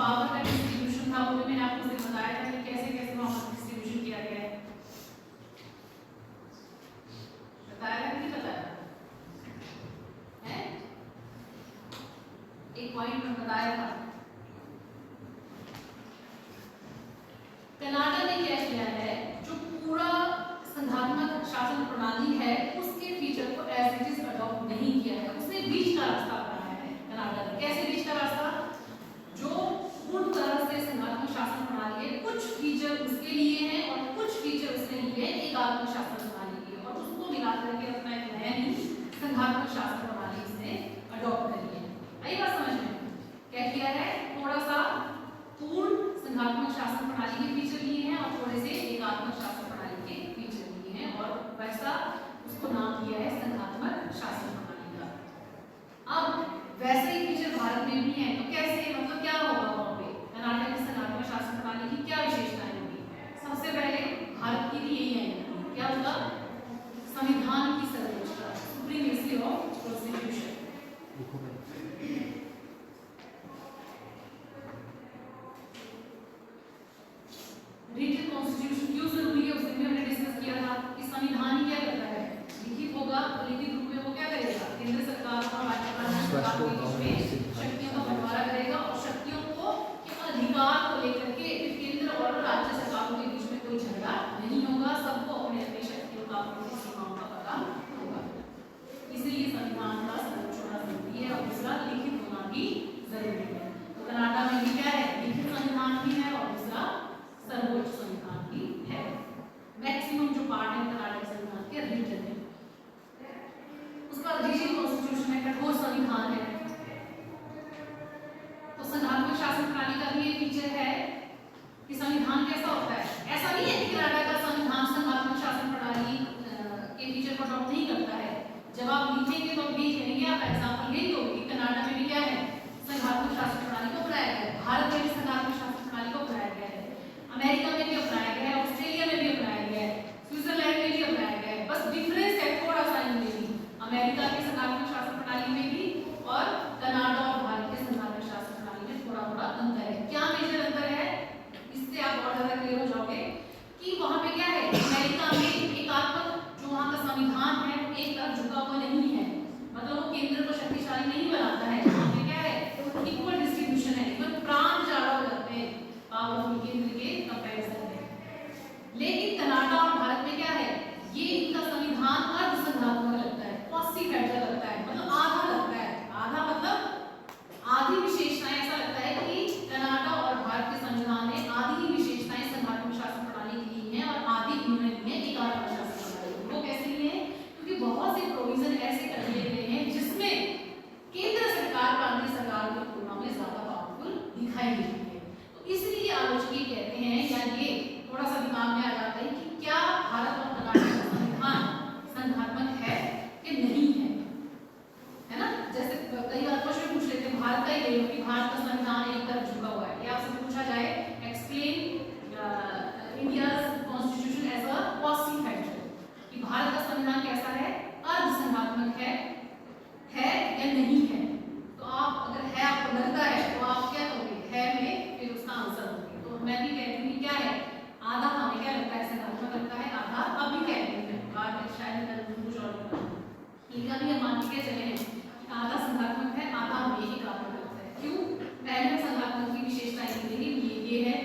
Power का distribution था वो भी मैंने आपको बताया था कि कैसे कैसे वहां पर डिस्ट्रीब्यूशन किया गया है, बताया था कि नहीं बताया है? एक पॉइंट में बताया था। कनाडा ने क्या किया है, जो पूरा संघात्मक शासन प्रणाली है उसके फीचर को एज इट इज अडॉप्ट नहीं किया है, उसने बीच का रास्ता अपनाया है। कनाडा ने कैसे बीच का रास्ता, जो पूर्ण तरह से संघात्मक शासन प्रणाली है कुछ फीचर उसके लिए हैं और कुछ फीचर उसने लिए एकात्मक शासन प्रणाली के, और उसको मिला करके अपना एक नया ही संघात्मक शासन प्रणाली इसने अडॉप्ट करी है। आई बात समझ में? क्या किया है, थोड़ा सा पूर्ण संघात्मक शासन प्रणाली के फीचर लिए हैं और थोड़े से एकात्मक शासन प्रणाली के फीचर लिए हैं, और वैसा उसको नाम दिया है संघात्मक शासन प्रणाली का। अब वैसे ही फीचर भारत में भी हैं, तो कैसे, मतलब क्या होगा वहां पे कनाडा की संघात्मक शासन प्रणाली की क्या विशेषताएं होंगी? सबसे पहले भारत की भी यही है, क्या होगा, संविधान की सर्वोच्चता, supremacy of constitution. Written constitution क्यों जरूरी है, उस दिन भी हमने डिस्कस किया था कि संविधान ही क्या करता है, लिखित होगा तो लिखित रूप में वो क्या करेगा, केंद्र सरकार और राज्य सरकार के बीच में शक्तियों का बंटवारा करेगा और शक्तियों को के अधिकार को लेकर के केंद्र और राज्य सरकारों के बीच में कोई झगड़ा नहीं होगा, सबको अपने अपने शक्तियों का अपनी सीमाओं का पता होगा। इसलिए संविधान का सर्वोच्च होना जरूरी है और दूसरा लिखित होना भी जरूरी है। तो कनाडा में भी क्या है, लिखित संविधान भी है और दूसरा सर्वोच्च संविधान भी है। मैक्सिमम जो पार्ट है कनाडा के संविधान के रिटन है। उसका रिजिड कॉन्स्टिट्यूशन है, कठोर संविधान है। तो संघात्मक शासन प्रणाली का भी ये फीचर है कि संविधान कैसा होता है, ऐसा नहीं है कि कनाडा का संविधान संघात्मक शासन प्रणाली के फीचर को अडॉप्ट नहीं करता है। जब आप लिखेंगे तो भी कहेंगे, आप एग्जांपल ले दो कि कनाडा में भी क्या है, संघात्मक शासन प्रणाली को अपनाया गया है, भारत में भी संघात्मक शासन प्रणाली को अपनाया गया है, अमेरिका में भी अपनाया गया है, ऑस्ट्रेलिया में भी अपनाया गया है, स्विट्जरलैंड में भी अपनाया गया है। बस डिफरेंस है थोड़ा सा इनमें भी, अमेरिका के संघात्मक शासन प्रणाली में भी और कनाडा और भारत के संघात्मक शासन प्रणाली में थोड़ा थोड़ा अंतर है। क्या मेजर अंतर है, इससे आप और ज्यादा क्लियर हो जाओगे कि वहां पे क्या है, अमेरिका में एकात्मक जो वहां का संविधान है वो एक तरफ झुका हुआ नहीं है, मतलब वो केंद्र को शक्तिशाली नहीं बनाता है। वहां पे क्या है, इक्वल डिस्ट्रीब्यूशन है, इवन प्रांत ज्यादा हो जाते हैं पावरफुल केंद्र के कंपैरिजन में। लेकिन कनाडा और भारत में क्या है, ये इनका संविधान अर्ध संघात्मक लगता है, क्वासी फेडरल लगता है, मतलब आधा लगता है, आधा मतलब आधी विशेषताएं, ऐसा लगता है कि कनाडा और भारत के संविधान ने आधी ही विशेषताएं संघात्मक शासन प्रणाली की ली हैं और आधी इन्होंने ली है एकात्मक शासन प्रणाली। वो कैसे लिए हैं, क्योंकि बहुत से प्रोविजन ऐसे कर दिए गए हैं जिसमें केंद्र सरकार प्रांतीय सरकार की तुलना में ज्यादा पावरफुल दिखाई देती है। तो इसलिए आलोचक कहते हैं, या ये थोड़ा सा दिमाग में आ जाता है कि क्या भारत और कनाडा का संविधान संघात्मक है कि नहीं है ना। जैसे कई बार क्वेश्चन पूछ लेते हैं, भारत का ही ले लो कि भारत का संविधान एक तरफ झुका हुआ है, या आपसे पूछा जाए explain India's constitution as a quasi federal, कि भारत का संविधान कैसा है, अर्ध संघात्मक है या नहीं है। तो आप अगर है, आपको लगता है तो आप क्या करोगे, है में फिर उसका आंसर होंगे। तो मैं भी कहती हूँ क्या है, आधा हमें क्या लगता है संघात्मक लगता है, आधा अभी कहते हैं, बाद में शायद कुछ और लेकिन अभी हम मान के चले हैं आधा संघात्मक है, आधा हमें एकात्मक लगता है। क्यों, पहले संघात्मक की विशेषताएं देखेंगे, ये है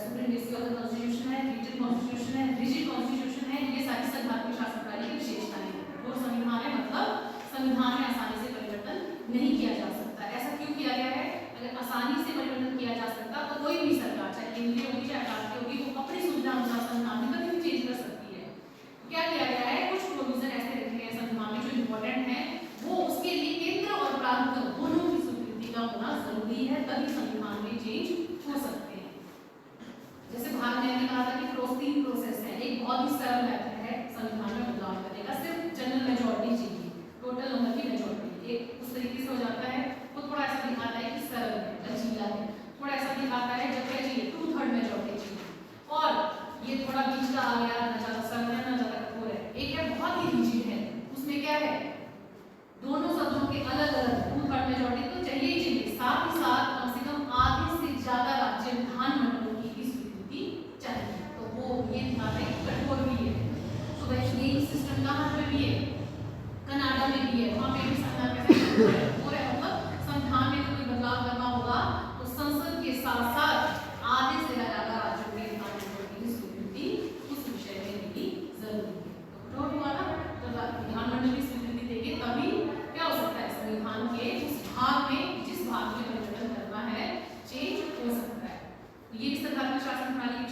सुप्रीमेसी ऑफ द कॉन्स्टिट्यूशन है, रिटन कॉन्स्टिट्यूशन है, रिजिड कॉन्स्टिट्यूशन है, ये सारी संघात्मक शासन प्रणाली की विशेषताएं हैं। और संविधान है, मतलब संविधान में आसानी से परिवर्तन नहीं किया जा सकता। ऐसा क्यों किया गया है, अगर आसानी से परिवर्तन किया जा सकता तो कोई भी सरकार, चाहे केंद्रीय होगी चाहे राज्य होगी, वो अपनी सुविधा अनुसार संविधान में कभी भी चेंज कर सकती है। क्या किया गया है, कुछ प्रोविजन ऐसे रखे गए संविधान में जो इंपॉर्टेंट है, वो उसके लिए केंद्र और प्रांत दोनों की स्वीकृति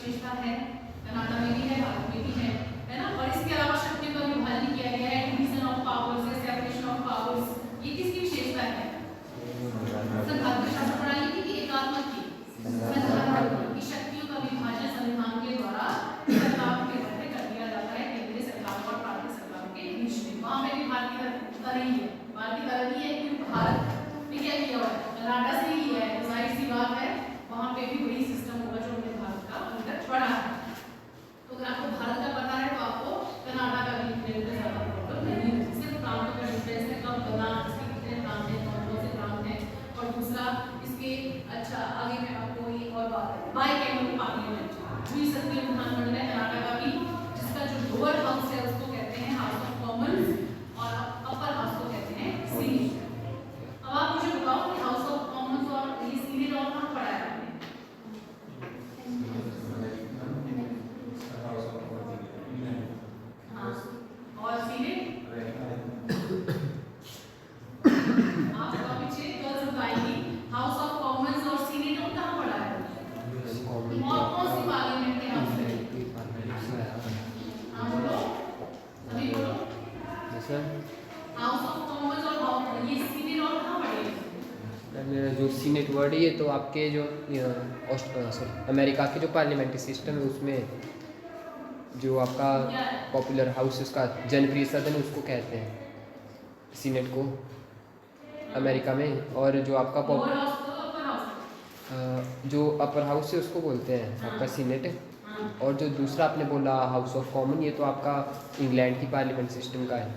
विशेषता है, कनाडा में भी है, भारत में भी है ना। और इसके अलावा शक्तियों का विभाजन किया गया है, डिवीजन ऑफ पावर्स है, सेपरेशन ऑफ पावर्स, ये किसकी विशेषता है? संघात्मक शासन प्रणाली की एकात्मक की, संघात्मक की शक्तियों का विभाजन संविधान के द्वारा सरकार के मध्य कर दिया जाता है, केंद्रीय सरकार और राज्य सरकार के बीच में। वहां पे भी भारत की तरह ही है, भारत की तरह ही है कि भारत ने क्या किया हुआ है, कनाडा से ही लिया है, जाहिर सी बात है वहां पे भी वही सिस्टम होगा जो हमने भारत का अंदर पढ़ा है। तो अगर आपको भारत का पता है तो आपको कनाडा का भी ज्यादा प्रॉब्लम नहीं है। सिर्फ प्रांतों का डिफरेंस है, कब बना, इसके कितने प्रांत हैं, कौन कौन से प्रांत हैं, और दूसरा इसके अच्छा आगे मैं आपको ये और बात है बाइकैमरल पार्लियामेंट, द्विसदनीय विधानमंडल है कनाडा का भी, जिसका जो लोअर हाउस है उसको कहते हैं हाउस ऑफ कॉमन्स और अपर हाउस को कहते हैं सीनेट। अब आप मुझे बताओ कि हाउस ऑफ कॉमन्स और ये सीनेट और कहाँ पढ़ा है आपने? हाँ, और सीनेट आप बताओ पीछे गर्ल्स बताएंगी हाउस ऑफ कॉमन्स और सीनेट और कहाँ पढ़ा है? और कौन सी पार्लियामेंट के हाउस में? हाँ बोलो, सभी बोलो। हाउस ऑफ कॉमन्स और ये सीनेट और कहाँ पढ़े? जो सीनेट वर्ड है ये तो आपके जो अमेरिका के जो पार्लियामेंट्री सिस्टम है उसमें जो आपका पॉपुलर हाउस उसका जनप्रिय सदन उसको कहते हैं सीनेट को अमेरिका में। और जो आपका जो अपर हाउस है उसको बोलते हैं आपका सीनेट। और जो दूसरा आपने बोला हाउस ऑफ कॉमन, ये तो आपका इंग्लैंड की पार्लियामेंट सिस्टम का है,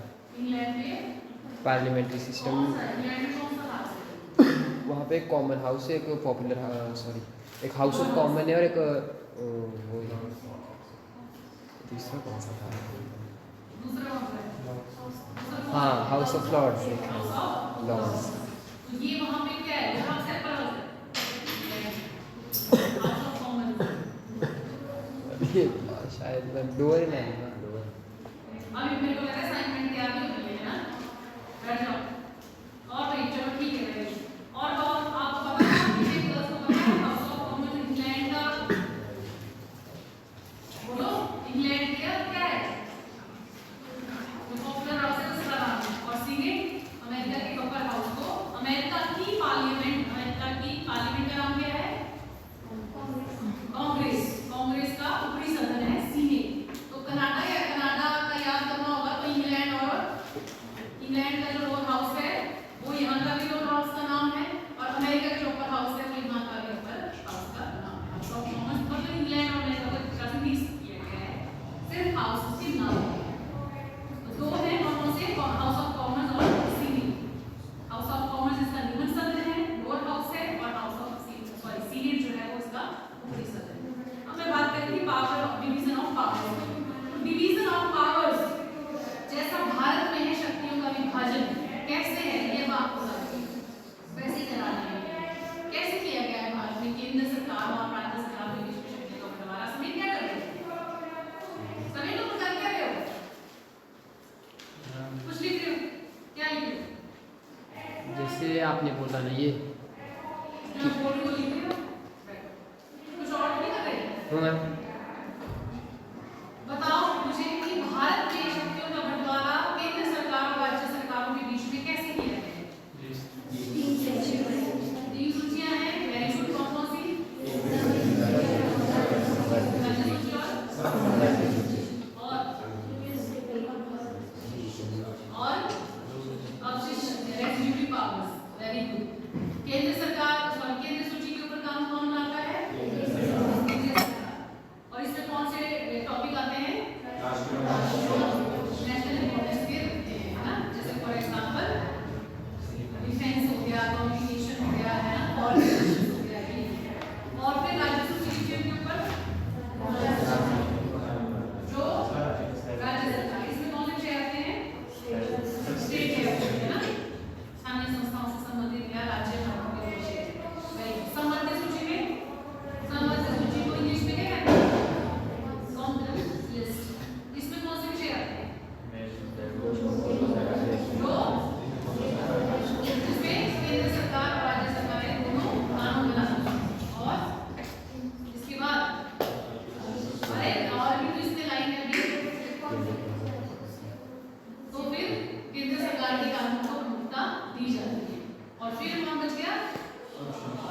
पार्लियामेंट्री सिस्टम। वहाँ पे एक कॉमन हाउस है, एक पॉपुलर एक हाउस ऑफ कॉमन है और एक वो तीसरा कौन सा था? हाँ, हाउस ऑफ लॉर्ड्स। लॉर्ड्स ये वहाँ पे क्या है? यहाँ से पर हाउस ऑफ कॉमन शायद डोर नहीं है। अभी मेरे को लग रहा है असाइनमेंट तैयार नहीं हो रही है ना, बैठ जाओ। और भाई चलो ठीक है भाई, और तो आपको पता है मुझे गर्ल्स को पता है हाउस ऑफ कॉमन इंग्लैंड का, बोलो इंग्लैंड का क्या है? जो पॉपुलर हाउस है उसका नाम है। और सीनेट अमेरिका के अपर हाउस को, अमेरिका की पार्लियामेंट का नाम क्या है? कांग्रेस। कांग्रेस का ऊपरी सदन है सीनेट। तो कनाडा का याद करना होगा तो इंग्लैंड का जो लोअर हाउस है वो यहाँ का भी लोअर हाउस का नाम है, और अमेरिका के जो अपर हाउस है वो यहाँ का भी अपर हाउस का नाम है। हाउस ऑफ कॉमन्स मतलब इंग्लैंड और अमेरिका को एक तरह से मिक्स किया गया है, सिर्फ हाउस के नाम है। तो दो है कौन से? हाउस ऑफ कॉमन्स और सीनेट। हाउस ऑफ कॉमन्स इसका निम्न सदन है, लोअर हाउस है, और हाउस ऑफ सीनेट जो है वो इसका ऊपरी सदन है। अब मैं बात करी थी power of division of powers. Division of powers जैसा भारत में है शक्तियों का विभाजन कैसे है ये बात को वैसे करा रहे हैं। कैसे किया गया है भारत में केंद्र सरकार और राज्य सरकार के बीच में शक्तियों का बंटवारा? सभी क्या कर रहे हो? सभी लोग कर क्या रहे हो? कुछ लिख रहे हो? क्या लिख रहे हो? जैसे आपने बोला ना ये बोर्ड को लिख रहे हो? कुछ और नहीं कर रहे? बताओ मुझे कि भारत में शक्तियों का बंटवारा केंद्र सरकार और राज्य सरकारों के बीच में कैसे किया गया है? 3 सूचियां हैं, वेरी गुड। कौन कौन सी? और अवशिष्ट रेसिड्यूरी पावर्स, वेरी गुड। केंद्र सरकार केंद्र सूची के ऊपर काम कौन लाता है? केंद्र सरकार।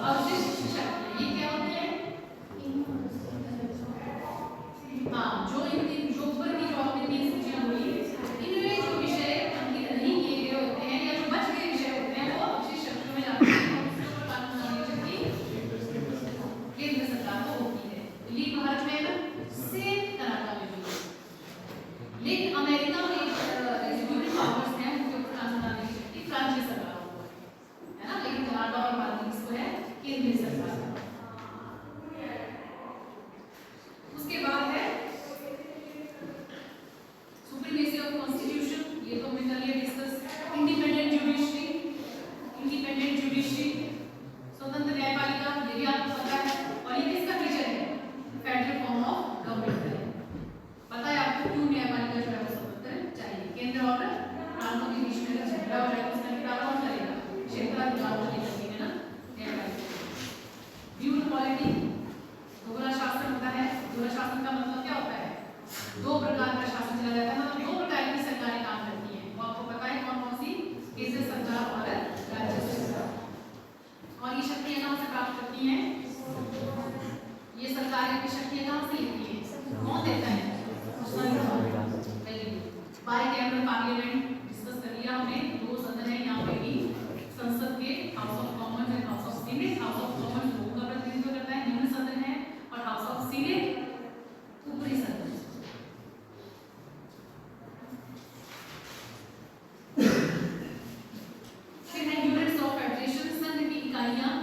अवशिष्ट शक्ति ये क्या होती है? हाँ, जो ऊपर की जो आपने 3 सूचियां बोली, इनमें जो विषय अंकित नहीं किए गए होते हैं या जो बच गए विषय होते हैं वो अवशिष्ट शक्तियों में जाते हैं और उसके ऊपर कानून बनाने की शक्ति केंद्र सरकार को होती है। ये भारत में है ना, सेम कनाडा में भी है। लेकिन अमेरिका में एग्जीक्यूटिव पावर्स हैं, उनके ऊपर कानून बनाने की शक्ति फ्रांसीसी सरकार को है ना, लेकिन कनाडा और भारत में किसको है? केंद्रीय सरकार। उसके बाद है सुप्रीमेसी ऑफ कॉन्स्टिट्यूशन, ये तो हमने कर लिया डिस्कस। इंडिपेंडेंट जुडिशरी, स्वतंत्र न्यायपालिका, ये भी आपको पता है। और ये किसका फीचर है? फेडरल फॉर्म ऑफ गवर्नमेंट है। पता है आपको क्यों न्यायपालिका जो है वो स्वतंत्र चाहिए? केंद्र और प्रांतों के बीच में अगर झगड़ा हो जाए तो उसका निपटारा कौन करेगा? क्षेत्राधिकार वाली करती है ना न्यायपालिका। ड्यूल पॉलिटी, दोहरा शासन होता है। दोहरा शासन का मतलब क्या होता है? 2 प्रकार का शासन चला जाता है, मतलब 2 प्रकार की सरकारें काम करती हैं। वो आपको पता है कौन कौन सी? केंद्र सरकार और राज्य सरकार। और ये शक्तियां कहाँ से प्राप्त करती हैं? ये सरकारें अपनी शक्तियां कहाँ से लेती हैं? कौन देता है? बाईकैमरल पार्लियामेंट डिस्कस कर लिया हमने। 2 सदन है यहाँ पे भी, संसद के house of Commons and house of senate. House of Commons लोगों का प्रतिनिधित्व करता है, निम्न सदन है, और हाउस ऑफ सीनेट ऊपरी सदन। फिर है यूनिट्स ऑफ फेडरेशन, संघ की इकाइयां।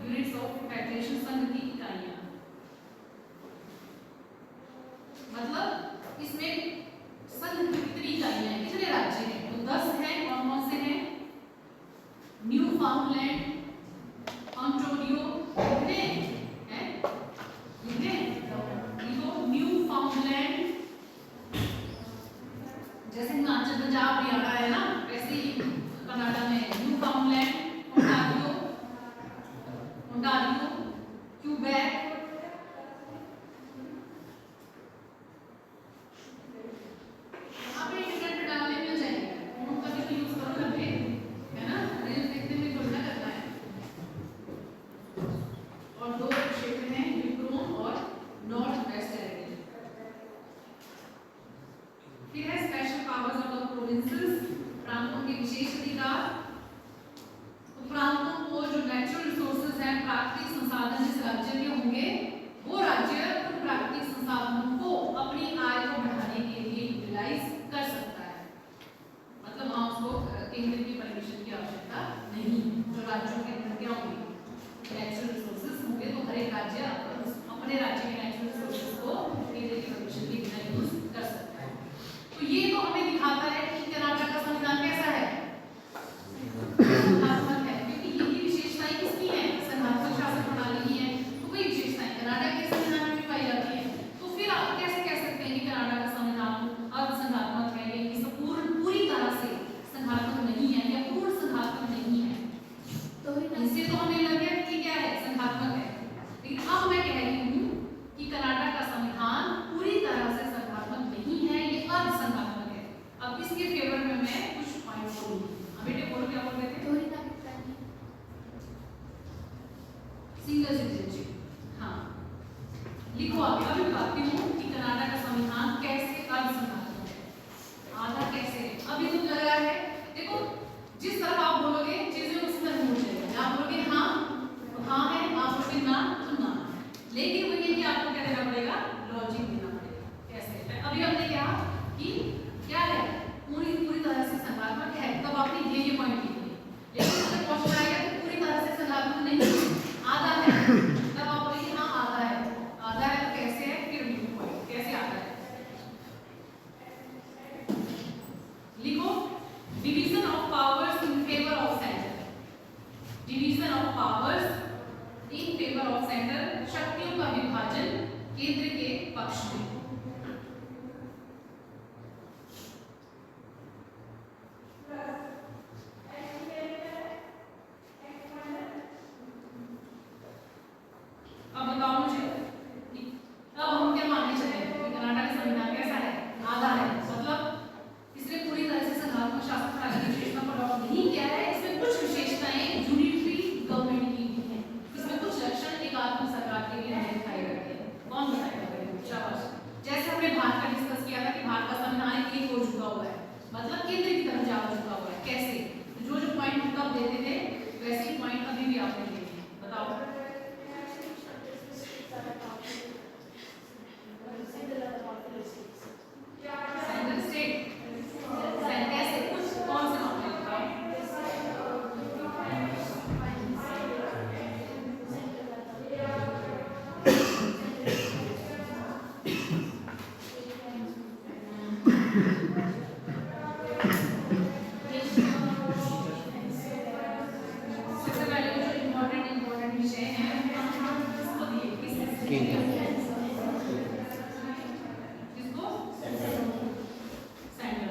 यूनिट्स ऑफ फेडरेशन, संघ की इकाइयां, मतलब इसमें संघ की कितनी इकाइयां हैं, कितने राज्य हैं? तो 10 हैं। कौन कौन से हैं? न्यू फाउंडलैंड, ऑन्टारियो, कितने हैं? कितने? देखो, न्यू फाउंडलैंड, जैसे हिमाचल, पंजाब, हरियाणा है ना, वैसे ही कनाडा में न्यू फाउंडलैंड, ओंटारियो, क्यूबेक, प्रांतों के विशेष अधिकार। तो प्रांतों को जो नेचुरल रिसोर्सेज हैं, प्राकृतिक संसाधन जिस राज्य के होंगे, वो राज्य उन प्राकृतिक संसाधनों को अपनी आय को बढ़ाने के लिए यूटिलाइज कर सकता है। मतलब वहाँ उसको केंद्र की परमिशन की आवश्यकता नहीं। जो राज्यों के अंदर क्या होंगे? नेचुरल रिसोर्सेज होंगे, तो हर एक राज्य अपने राज्य के नेचुरल रिसोर्सेज को केंद्र की परमिशन के बिना यूज कर सकता है। तो ये तो हमें दिखाता है कि कनाडा का संविधान कैसा है? संघात्मक है, क्योंकि यही विशेषताएं किसकी हैं? संघात्मक शासन प्रणाली की है। तो वही विशेषताएं कनाडा के संविधान में पाई जाती हैं। तो फिर आप कैसे कह सकते हैं कि कनाडा का संविधान अर्धसंघात्मक है, यानी पूरी तरह से संघात्मक नहीं है या पूर्ण संघात्मक नहीं है? तो इससे तो हमें लग गया कि क्या है? संघात्मक है। लेकिन अब मैं कह रही हूँ कि कनाडा का संविधान पूरी तरह से संघात्मक नहीं है, ये अर्धसंघात्मक है। अब इसके फेवर में मैं कुछ पॉइंट्स बोलूंगी। बेटे बोलो, क्या बोल रहे थे? Single citizenship. हाँ, लिखो आगे। अभी बताती हूँ कि कनाडा का संविधान कैसे अर्धसंघात्मक है। आधा कैसे? अभी तो लग रहा है, देखो जिस तरफ आप बोलोगे चीजें उस तरफ मुड़ जाएगी। आप बोलोगे हाँ तो हाँ है, आप बोलोगे ना तो ना। लेकिन वो ये कि आपको क्या देना पड़ेगा? लॉजिक देना पड़ेगा। कैसे? अभी हमने कहा कि क्या है? पूरी तरह से संघात्मक है, तब आपने ये पॉइंट लिखे। लेकिन अगर क्वेश्चन आएगा तो पूरी तरह से संघात्मक नहीं, आधा है, तब आप बोलेंगे हाँ आधा है। आधा है तो कैसे है? फिर पॉइंट कैसे आधा है? लिखो, division of powers in favour of centre. Division of powers in favour of centre, शक्तियों का विभाजन केंद्र के पक्ष में। अब बताओ मुझे, अब हम क्या मानने चले कि कनाडा का संविधान कैसा है? आधा है, मतलब इसने पूरी तरह से संघात्मक शासन प्रणाली की विशेषता को अडॉप्ट नहीं किया है। इसमें कुछ विशेषताएं यूनिटरी आगे भी हमें दिखाई देती है। कौन बताएगा भाई? शाबाश। जैसे हमने भारत का डिस्कस किया था कि भारत का संविधान एक ओर झुका हुआ है, मतलब केंद्र की तरफ ज्यादा झुका हुआ है। कैसे? जो जो पॉइंट हम तब देते थे वैसे ही पॉइंट अभी भी आपने दिए हैं। बताओ। सेंट्रल स्टेट कैसे? कुछ कौन से मामले में बताओ? सबसे पहले जो इम्पोर्टेंट विषय हैं उसको दिए केंद्र। किसको? सेंटर।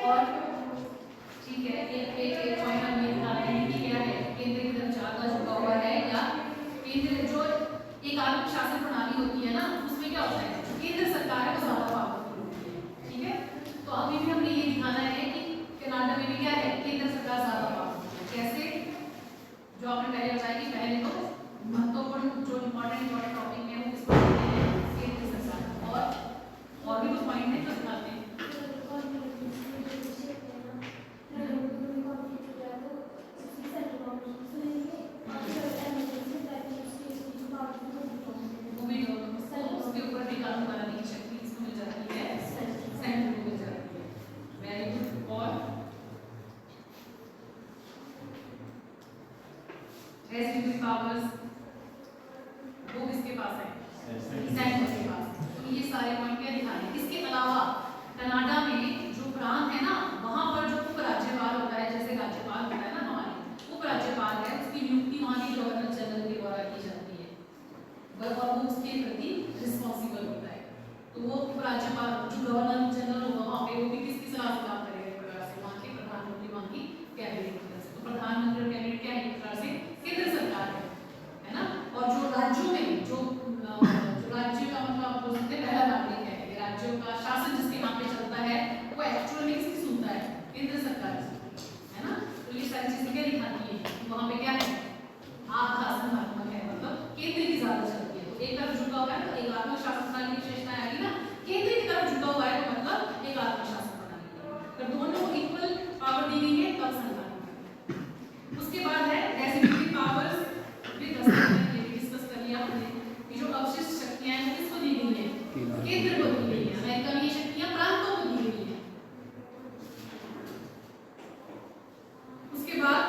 और ठीक है, एक पॉइंट हम ये निकालते हैं कि क्या है, केंद्र की तरफ ज्यादा झुका हुआ है या केंद्र जो एक आत्म शासन प्रणाली होती है ना, उसमें क्या होता है, केंद्र सरकार है वो ज्यादा पावरफुल होती है। ठीक है, तो अभी भी हमने ये दिखाना है कि कर्नाटक में भी क्या है, केंद्र सरकार ज्यादा पावरफुल है। कैसे? जो आपने पहले बताया कि पहले तो महत्वपूर्ण जो इम्पोर्टेंट टॉपिक है वो किसको कहते हैं, केंद्र सरकार। और भी तो पॉइंट है तो दिखाते हैं। वो भी उसके ऊपर भी कानून बनाने की शक्ति किसको मिल जाती है, सेंटर को मिल जाती है। Very good. और रेसिड्यूल पावर्स वो किसके पास है, सेंटर के पास। तो ये सारे पॉइंट क्या दिखाने। इसके अलावा कनाडा में जो प्रांत है ना, वहां पर जो उपराज्यपाल होता है, जैसे राज्यपाल होता है ना हमारे, उपराज्यपाल है, उसकी नियुक्ति वहां के गवर्नर जनरल के द्वारा की जाती है और वो उसके प्रति रिस्पॉन्सिबल होता है। तो वो उपराज्यपाल जो गवर्नर जनरल होगा वहाँ पे, वो भी किसकी सलाह से काम करेगा, एक प्रकार से वहाँ के प्रधानमंत्री, वहाँ की कैबिनेट की तरफ से। तो प्रधानमंत्री और कैबिनेट क्या है, एक प्रकार से केंद्र सरकार है ना। और जो राज्यों में जो राज्य का मतलब आप बोल सकते हैं पहला नागरिक है, ये राज्यों का शासन जिसके यहाँ पे चलता है वो एक्चुअल में किसकी सुनता है, केंद्र सरकार की, है ना। तो ये सारी चीजें क्या दिखाती है कि वहाँ पे क्या है, आत्मशासनात्मक है, मतलब केंद्र की ज्यादा चलती है। तो एक तरफ झुका हुआ है तो एक आत्मशासन प्रणाली की विशेषताएं आएगी ना, केंद्र की तरफ झुका हुआ है तो मतलब एक आत्मशासन प्रणाली। अगर दोनों को इक्वल पावर दी गई है तब संविधान। उसके बाद है रेसिड्यूल पावर्स विद असेंबली, ये डिस्कस कर लिया हमने। ये जो अवशिष्ट शक्तियां हैं किसको दी गई है, केंद्र को दी गई है। अमेरिका में ये शक्तियां प्रांतों को दी गई है। उसके बाद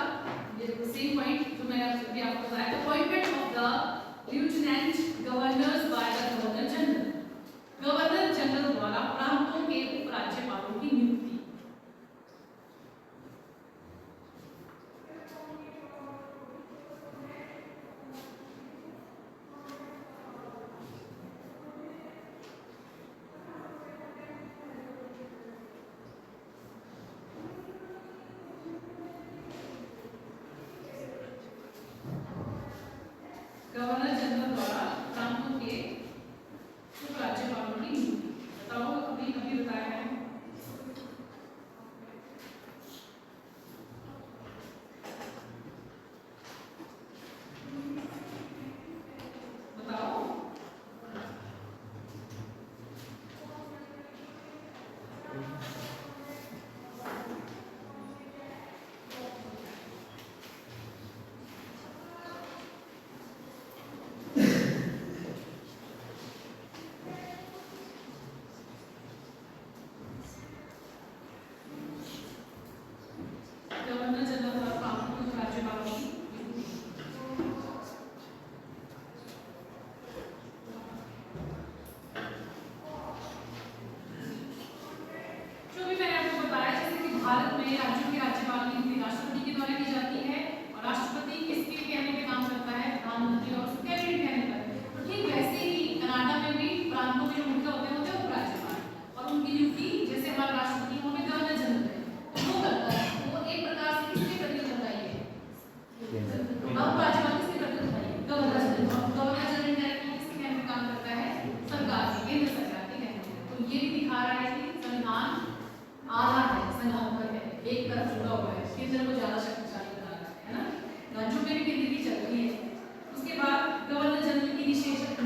ये सेम पॉइंट जो मैंने अभी आपको बताया, appointment of the lieutenant governors by the governor general, governor general द्वारा प्रांतों के उपराज्यपालों की नियुक्ति।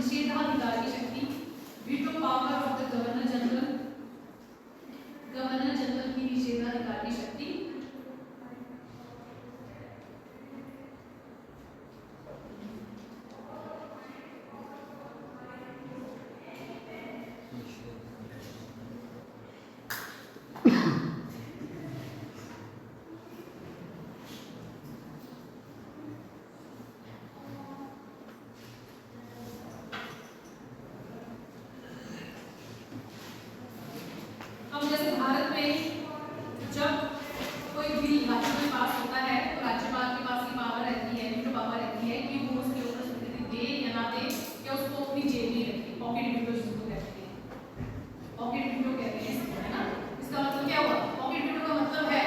निषेधाधिकार की शक्ति, veto power of the governor general, governor general की निषेधाधिकार की शक्ति, अब जैसे भारत में जब कोई बिल राज्य में पास होता है तो राज्यपाल के पास ये पावर रहती है, वीटो पावर रहती है कि वो उसके ऊपर स्वीकृति दे या ना दे, या उसको अपनी जेब में रखे। पॉकेट वीटो जिसको कहते हैं, पॉकेट वीटो कहते हैं इसको, है ना। इसका मतलब क्या हुआ? पॉकेट वीटो का मतलब है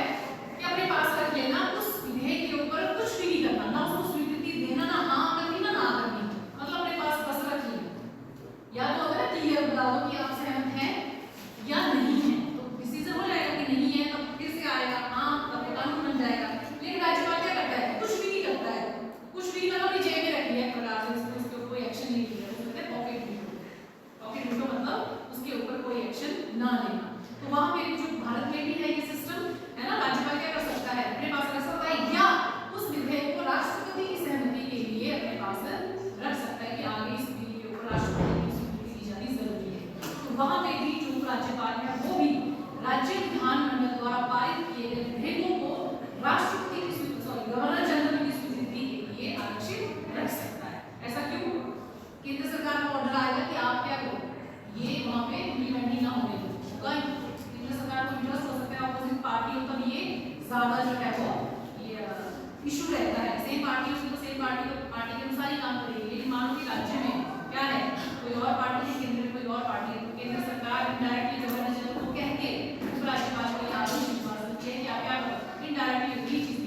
कि अपने पास रख लेना, उस विधेयक के ऊपर कुछ भी नहीं करना, ना उसको स्वीकृति देना, ना हाँ करनी ना करनी, मतलब अपने पास बस रख लिया। या तो अगर क्लियर बता दो कि आप सहमत हैं या नहीं है, तो डिसीजन हो जाएगा कि नहीं है, तब फिर से आएगा हाँ, तब कानून बन जाएगा। लेकिन राज्यपाल क्या करता है? कुछ भी नहीं करता है, कुछ भी मतलब अपनी जेब में रख लिया प्रकार से, उसके ऊपर कोई एक्शन नहीं लिया, उसको कहते हैं पॉकेट वीटो। पॉकेट वीटो मतलब उसके ऊपर कोई एक्शन ना लेना। तो वहां पे जो भारत में भी है ये सिस्टम, है ना, राज्यपाल क्या कर सकता है? अपने पास रख सकता है, या उस विधेयक को राष्ट्रपति की सहमति के लिए अपने पास रख सकता है कि आगे इस बिल के ऊपर राष्ट्रपति की स्वीकृति दी जानी जरूरी है। तो वहां पे भी जो राज्यपाल है वो भी राज्य विधानमंडल द्वारा पारित किए गए विधेयकों को राष्ट्रपति की गवर्नर जनरल की स्वीकृति के लिए आरक्षित रख सकता है। ऐसा क्यों? केंद्र सरकार का ऑर्डर आएगा कि आप क्या करो, ये वहां पे इम्प्लीमेंट ही ना होने दो, केंद्र सरकार को इंटरेस्ट हो सकता है, अपोजिट पार्टी हो, तब ये ज्यादा जो है वो ये इशू रहता है। सेम पार्टी होगी तो सेम पार्टी के अनुसार ही काम करेगी। लेकिन मान लो कि राज्य में क्या है, कोई और पार्टी है, केंद्र में कोई और पार्टी है, तो केंद्र सरकार इनडायरेक्टली गवर्नर जनरल को कह के उपराज्यपाल को आदेश भिजवा सकती है कि आप क्या करो, इनडायरेक्टली ये चीज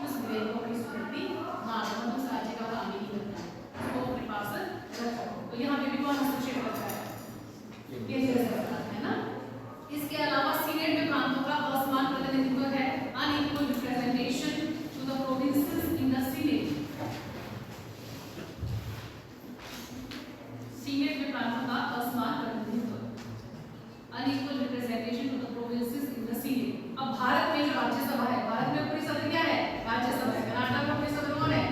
उस विधेयक को अपनी स्वीकृति ना दो, उस राज्य का काम ही करता है, उसको अपने पास रखो। तो यहाँ पे भी कौन हस्तक्षेप करता है? केंद्र सरकार, है ना। इसके अलावा सीनेट में प्रांतों का असमान प्रतिनिधित्व है, unequal representation to the provinces in the senate. Senate में प्रांतों का असमान प्रतिनिधित्व, unequal representation to the provinces in the senate. अब भारत में जो राज्यसभा है, भारत में ऊपरी सदन क्या है? राज्यसभा है। कर्नाटक में ऊपरी सदन कौन है?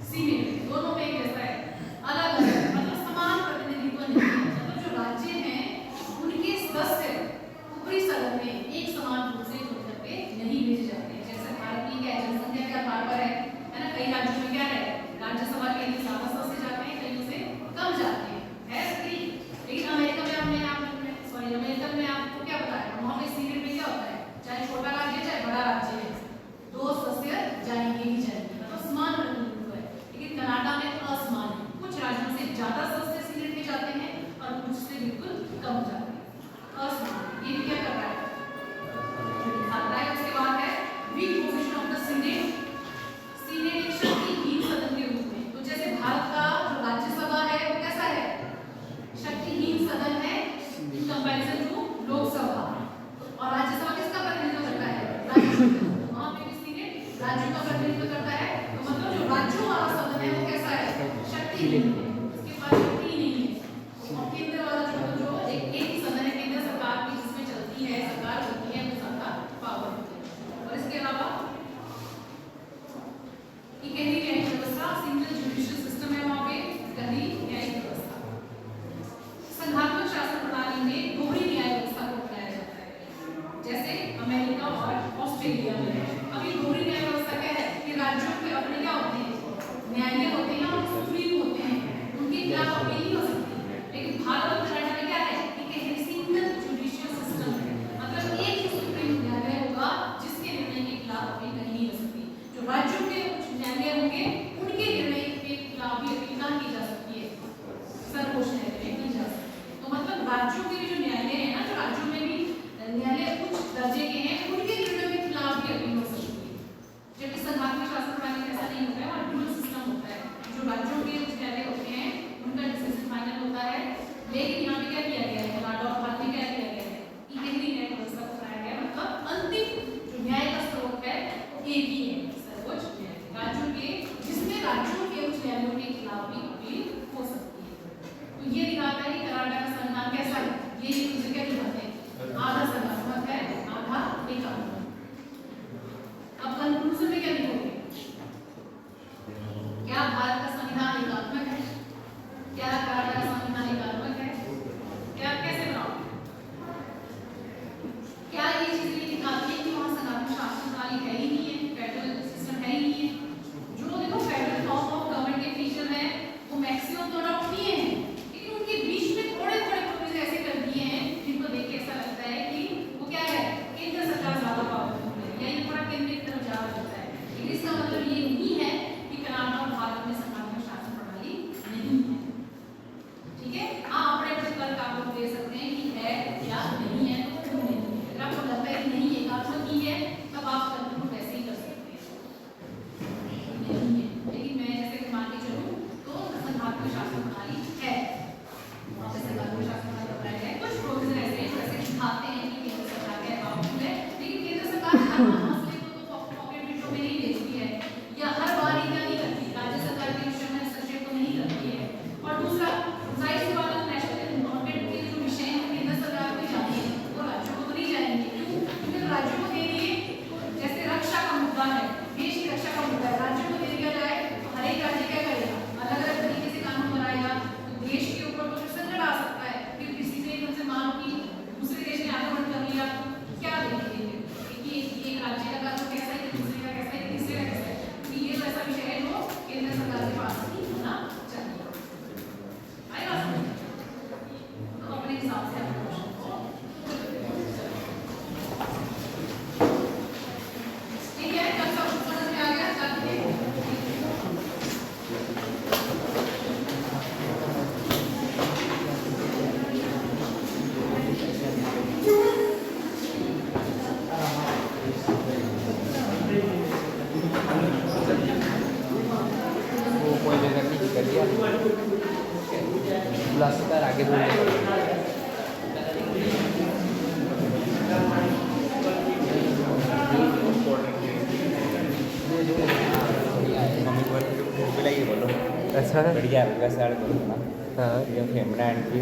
सीनेट। दोनों में एक जैसा है, अलग अलग, मतलब समान प्रतिनिधित्व नहीं है। मतलब जो राज्य हैं उनके सदस्य ऊपरी सदन में एक समान रूप से चुन करके नहीं भेजे जाते। जैसे भारत की क्या जनसंख्या के आधार पर है ना, कई राज्यों में क्या है, राज्यसभा के लिए ज्यादा सदस्य जाते हैं, कहीं से कम जाते हैं, है सही। लेकिन अमेरिका में अमेरिका में आपको क्या बताया, वहां पे सीनेट में क्या होता है, चाहे छोटा राज्य चाहे बड़ा राज्य है, 2 सदस्य जाएंगे ही जाएंगे, मतलब समान प्रतिनिधित्व है। लेकिन कनाडा में असमान है, कुछ राज्यों से ज्यादा सदस्य सीनेट में जाते हैं और कुछ से बिल्कुल कम जाते हैं, असमान। ये भी क्या कर रहा है, दिखाता है। उसके बाद है weak position of the senate. Senate एक शक्तिहीन सदन के रूप में, तो जैसे भारत का जो राज्यसभा है वो कैसा है, शक्तिहीन सदन है इन कंपैरिजन टू लोकसभा। और राज्यसभा किसका प्रतिनिधित्व करता है, राज्यों। वहां पे भी सीनेट राज्यों का प्रतिनिधित्व करता है, तो मतलब जो राज्यों वाला सदन है वो कैसा है, शक्तिहीन है, उसके पास शक्ति नहीं है। और केंद्र वाला जो एक ही सदन है, केंद्र सरकार की जिसमें चलती है सरकार होती है, वो ज्यादा पावर होती है। और इसके अलावा केंद्रीय न्यायिक व्यवस्था, सिंगल जुडिशियल सिस्टम है वहां पे, केंद्रीय न्यायिक व्यवस्था। संघात्मक शासन प्रणाली में दोहरी न्याय व्यवस्था को अपनाया जाता है, जैसे अमेरिका और ऑस्ट्रेलिया में है। अभी दोहरी न्याय व्यवस्था क्या है कि राज्यों के अपने क्या होते हैं, न्यायालय होते हैं और सुप्रीम होते हैं, फिलासफर आगे बोलने मम्मी को बोलो अच्छा बढ़िया वैसे बोलो ना हाँ ये फेमना एंट्री